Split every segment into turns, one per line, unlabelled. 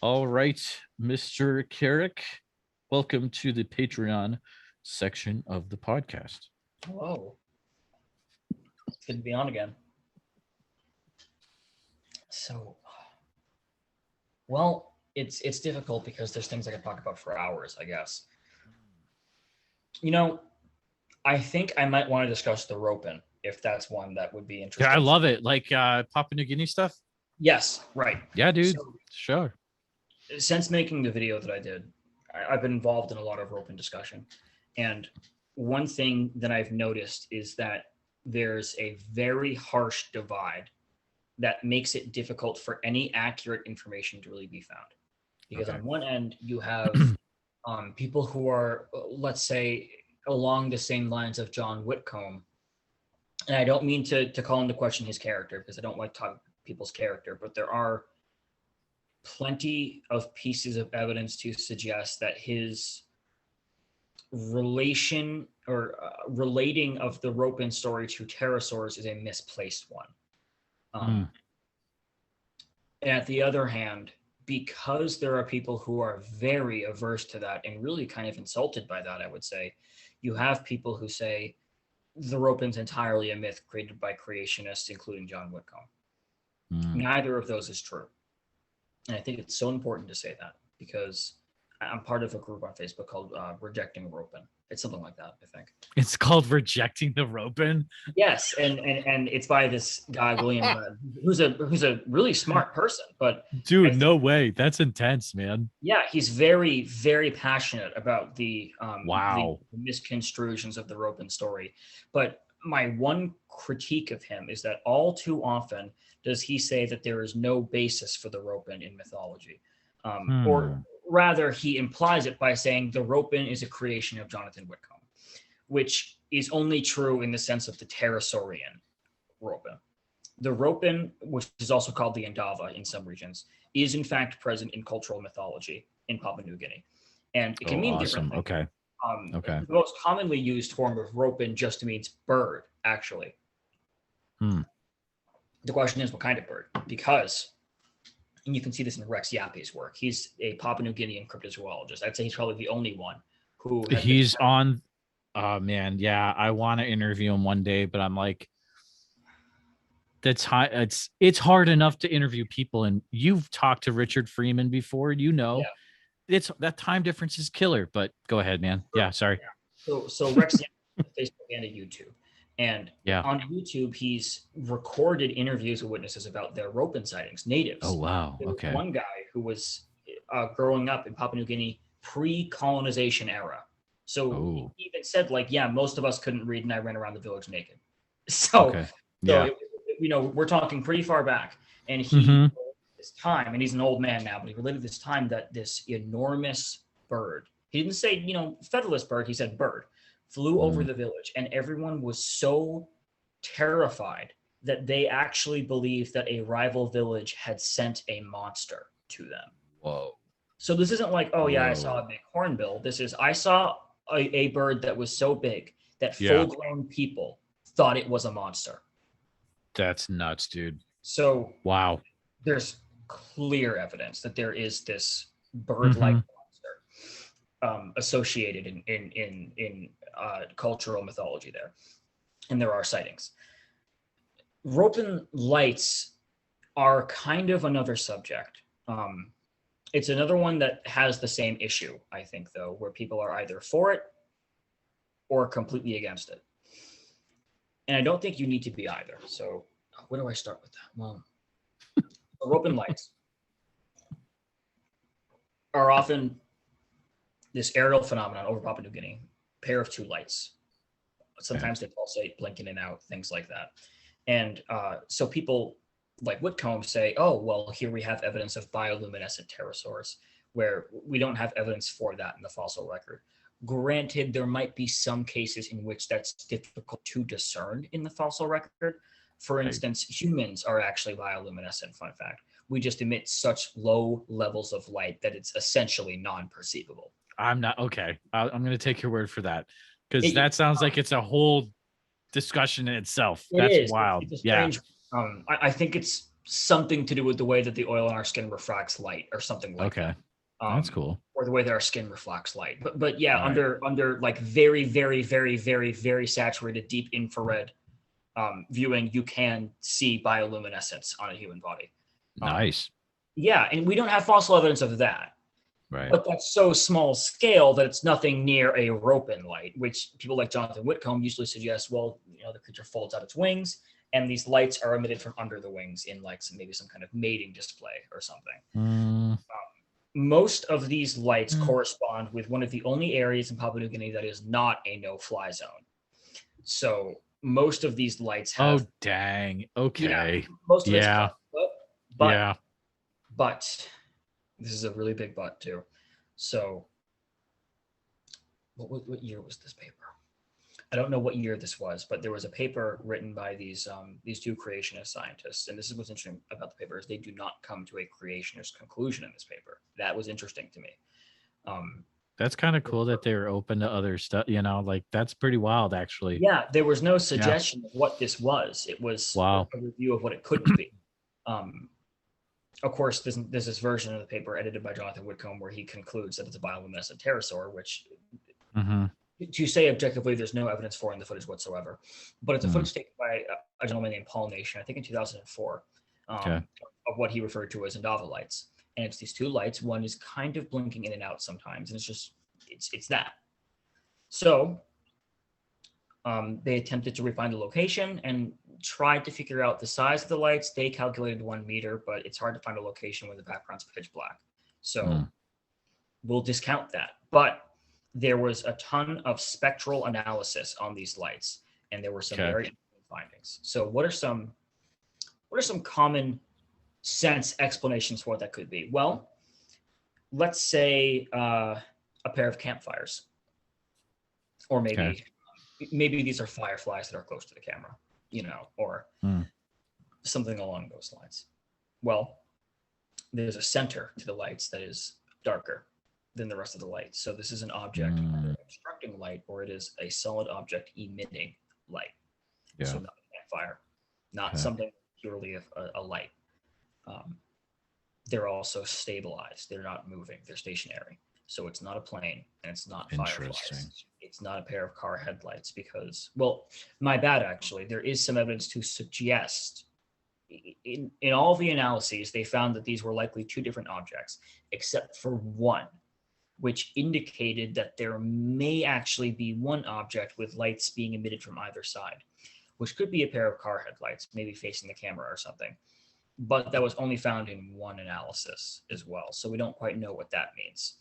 All right, Mr. Karac, welcome to the Patreon section of the podcast.
Hello. It's good to be on again. So, well, it's difficult because there's things I could talk about for hours, I guess. You know, I think I might want to discuss the roping if that's one that would be
Yeah,
interesting.
I love it. Like Papua New Guinea stuff.
Yes, right.
Yeah, dude.
So,
Sure.
since making the video that I did, I've been involved in a lot of roping discussion. And one thing that I've noticed is that there's a very harsh divide that makes it difficult for any accurate information to really be found. Because
Okay.
on one end, you have people who are, let's say, along the same lines of John Whitcomb. And I don't mean to call into question his character because I don't like talking people's character, but there are plenty of pieces of evidence to suggest that his relation or relating of the Ropin story to pterosaurs is a misplaced one. And at the other hand, because there are people who are very averse to that and really kind of insulted by that, I would say, you have people who say the Ropin's entirely a myth created by creationists, including John Whitcomb. Neither of those is true. And I think it's so important to say that because I'm part of a group on Facebook called Rejecting Ropin. It's something like that, I think.
It's called Rejecting the Ropin.
Yes, and it's by this guy William, who's a really smart person. But
dude, no way, that's intense, man.
Yeah, he's very, very passionate about the
wow
the misconstrusions of the Ropin story. But my one critique of him is that all too often does he say that there is no basis for the Ropin in mythology, or rather, he implies it by saying the Ropin is a creation of Jonathan Whitcomb, which is only true in the sense of the pterosaurian Ropin. The Ropin, which is also called the Indava in some regions, is in fact present in cultural mythology in Papua New Guinea, and it can mean different things.
Okay.
The most commonly used form of Ropin just means bird, actually. The question is, what kind of bird? Because, and you can see this in Rex Yappi's work, he's a Papua New Guinean cryptozoologist. I'd say he's probably the only one who
he's on. Oh man, yeah, I want to interview him one day, but I'm like, that's high. It's hard enough to interview people, and you've talked to Richard Freeman before, it's that time difference is killer. But go ahead, man. Yeah, sorry.
So Rex Yappi, Facebook and YouTube. And
yeah,
on YouTube, he's recorded interviews with witnesses about their Ropin sightings, natives.
Oh, wow.
There was
okay.
one guy who was growing up in Papua New Guinea pre-colonization era. So he even said, like, yeah, most of us couldn't read and I ran around the village naked. So, we're talking pretty far back. And he, this time, and he's an old man now, but he related this time that this enormous bird, he didn't say, featherless bird, he said bird, flew over the village, and everyone was so terrified that they actually believed that a rival village had sent a monster to them.
Whoa.
So this isn't like, oh yeah, I saw a big hornbill. This is, I saw a bird that was so big that full-grown people thought it was a monster.
That's nuts, dude.
So
wow,
there's clear evidence that there is this bird-like monster associated in cultural mythology there, and there are sightings. Ropin lights are kind of another subject. It's another one that has the same issue, I think, though, where people are either for it or completely against it. And I don't think you need to be either. So where do I start with that? Well, Ropin lights are often this aerial phenomenon over Papua New Guinea, pair of two lights. Sometimes they pulsate, blink in and out, things like that. And so people like Whitcomb say, oh, well, here we have evidence of bioluminescent pterosaurs, where we don't have evidence for that in the fossil record. Granted, there might be some cases in which that's difficult to discern in the fossil record. For instance, humans are actually bioluminescent, fun fact. We just emit such low levels of light that it's essentially non-perceivable.
I'm not, okay. I'm going to take your word for that, because that sounds like it's a whole discussion in itself. That's wild.
It's a strange, I think it's something to do with the way that the oil in our skin refracts light or something like
Okay.
that.
That's cool.
Or the way that our skin reflects light. But yeah,
All right.
under like very, very, very, very, very saturated deep infrared viewing, you can see bioluminescence on a human body.
Nice.
Yeah, and we don't have fossil evidence of that.
Right.
But that's so small scale that it's nothing near a rope-in light, which people like Jonathan Whitcomb usually suggest, well, the creature folds out its wings, and these lights are emitted from under the wings in like maybe some kind of mating display or something. Most of these lights correspond with one of the only areas in Papua New Guinea that is not a no-fly zone. So most of these lights have.
Oh, dang. Okay.
Yeah, most of it's but this is a really big but too. So what year was this paper? I don't know what year this was, but there was a paper written by these two creationist scientists, and this is what's interesting about the paper is they do not come to a creationist conclusion in this paper. That was interesting to me.
That's kind of cool that they were open to other stuff. Like that's pretty wild, actually.
Yeah, there was no suggestion of what this was. It was a review of what it couldn't be. Of course, there's this version of the paper edited by Jonathan Whitcomb where he concludes that it's a bioluminescent pterosaur, which. To say objectively, there's no evidence for in the footage whatsoever, but it's a footage taken by a gentleman named Paul Nation, I think in 2004, of what he referred to as Indava lights. And it's these two lights. One is kind of blinking in and out sometimes, and it's that. So they attempted to refine the location and tried to figure out the size of the lights. They calculated 1 meter, but it's hard to find a location when the background's pitch black. So we'll discount that. But there was a ton of spectral analysis on these lights, and there were some very interesting findings. So what are some common sense explanations for what that could be? Well, let's say a pair of campfires, or maybe these are fireflies that are close to the camera, or something along those lines. Well, there's a center to the lights that is darker than the rest of the light. So this is an object either obstructing light, or it is a solid object emitting light. So not a campfire, not something purely a light. They're also stabilized. They're not moving. They're stationary. So it's not a plane, and it's not fireflies. It's not a pair of car headlights because, well, my bad, actually. There is some evidence to suggest in all the analyses, they found that these were likely two different objects, except for one, which indicated that there may actually be one object with lights being emitted from either side, which could be a pair of car headlights, maybe facing the camera or something. But that was only found in one analysis as well. So we don't quite know what that means.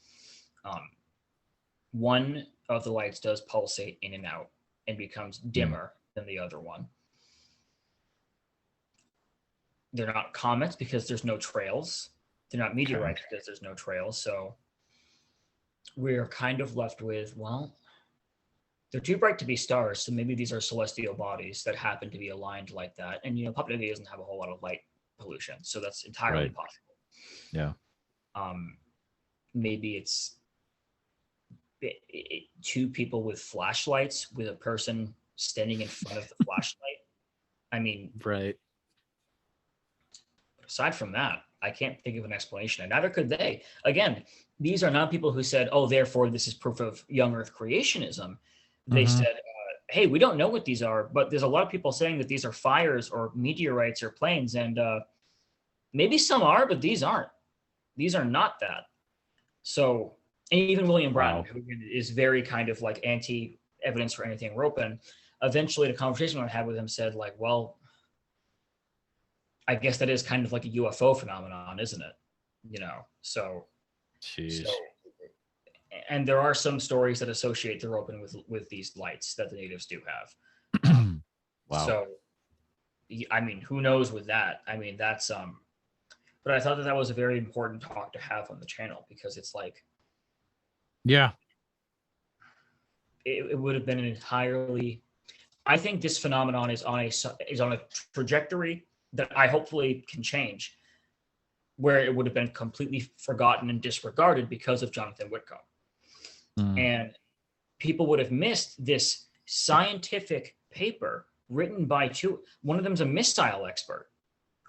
One of the lights does pulsate in and out and becomes dimmer than the other one. They're not comets because there's no trails. They're not meteorites because there's no trails. So we're kind of left with, well, they're too bright to be stars. So maybe these are celestial bodies that happen to be aligned like that. And, Papua New Guinea doesn't have a whole lot of light pollution. So that's entirely possible.
Yeah.
Maybe it's two people with flashlights with a person standing in front of the flashlight. I mean, aside from that, I can't think of an explanation, and neither could they. Again, these are not people who said, oh, therefore this is proof of young earth creationism. They said, hey, we don't know what these are, but there's a lot of people saying that these are fires or meteorites or planes, and maybe some are, but these aren't. These are not that. So, and even William Brown, who is very kind of like anti-evidence for anything Ropin, eventually the conversation I had with him said, like, well, I guess that is kind of like a UFO phenomenon, isn't it? So, and there are some stories that associate the Ropin with these lights that the natives do have. So, I mean, who knows with that? I mean, that's but I thought that was a very important talk to have on the channel because it's like, it would have been an entirely. I think this phenomenon is on a trajectory that I hopefully can change, where it would have been completely forgotten and disregarded because of Jonathan Whitcomb. And people would have missed this scientific paper written by one of them's a missile expert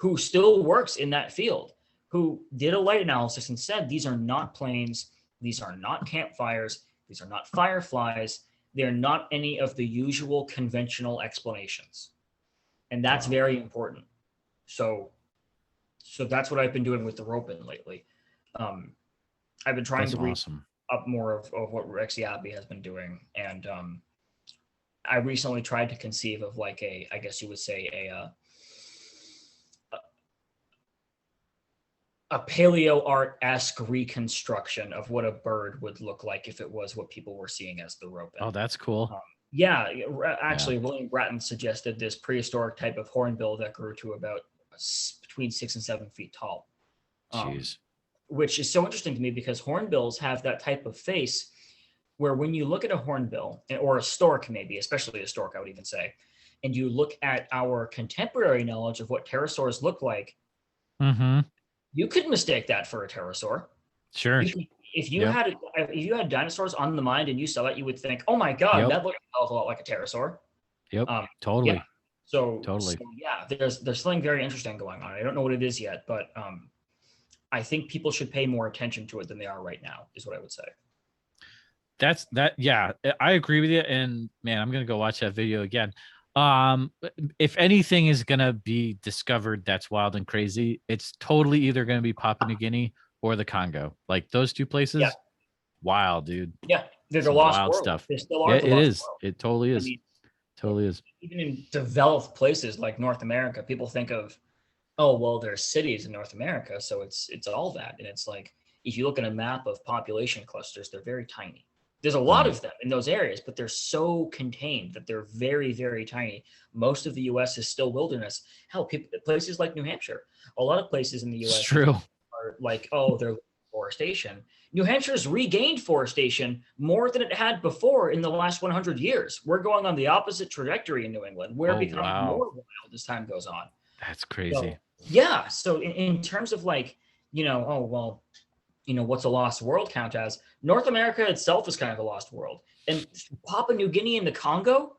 who still works in that field, who did a light analysis and said, these are not planes, these are not campfires, these are not fireflies, they're not any of the usual conventional explanations. And that's very important. So that's what I've been doing with the rope-in lately. I've been trying to read up more of what Rex Yappy has been doing. And I recently tried to conceive of like I guess you would say a paleo art-esque reconstruction of what a bird would look like if it was what people were seeing as the rope-in.
Oh, that's cool.
Yeah, actually, William Bratton suggested this prehistoric type of hornbill that grew to about between 6 and 7 feet tall.
Jeez.
Which is so interesting to me because hornbills have that type of face where when you look at a hornbill or a stork, maybe, especially a stork, I would even say, and you look at our contemporary knowledge of what pterosaurs look like, you could mistake that for a pterosaur.
Sure.
If you had dinosaurs on the mind and you saw that, you would think, "Oh my God, that looks a lot like a pterosaur."
Yep. Totally.
Yeah. So
totally.
Yeah, there's something very interesting going on. I don't know what it is yet, but I think people should pay more attention to it than they are right now, is what I would say.
Yeah, I agree with you. And man, I'm gonna go watch that video again. If anything is gonna be discovered that's wild and crazy, it's totally either gonna be Papua New Guinea or the Congo. Like those two places, wild, dude.
Yeah, there's a lost
wild
world.
Stuff.
There still are.
It is. World. It totally is. I mean, totally is.
Even in developed places like North America, people think of, oh well, there's cities in North America, so it's all that, and it's like if you look at a map of population clusters, they're very tiny. There's a lot of them in those areas, but they're so contained that they're very, very tiny. Most of the U.S. is still wilderness. Hell, places like New Hampshire, a lot of places in the U.S. are like, oh, they're forestation. New Hampshire's regained forestation more than it had before in the last 100 years. We're going on the opposite trajectory in New England. We're becoming more wild as time goes on.
That's crazy.
So in terms of like, what's a lost world count as? North America itself is kind of a lost world. And Papua New Guinea and the Congo,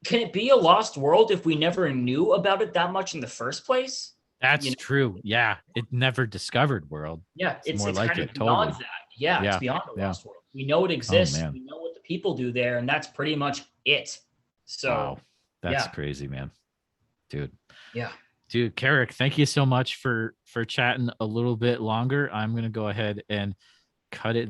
can it be a lost world if we never knew about it that much in the first place?
That's true. Yeah. It never discovered world.
Yeah. It's more like it. Beyond that. Yeah. It's beyond a lost world. We know it exists. We know what the people do there. And that's pretty much it. So
that's crazy, man. Dude.
Yeah.
Dude, Karac, thank you so much for chatting a little bit longer. I'm going to go ahead and cut it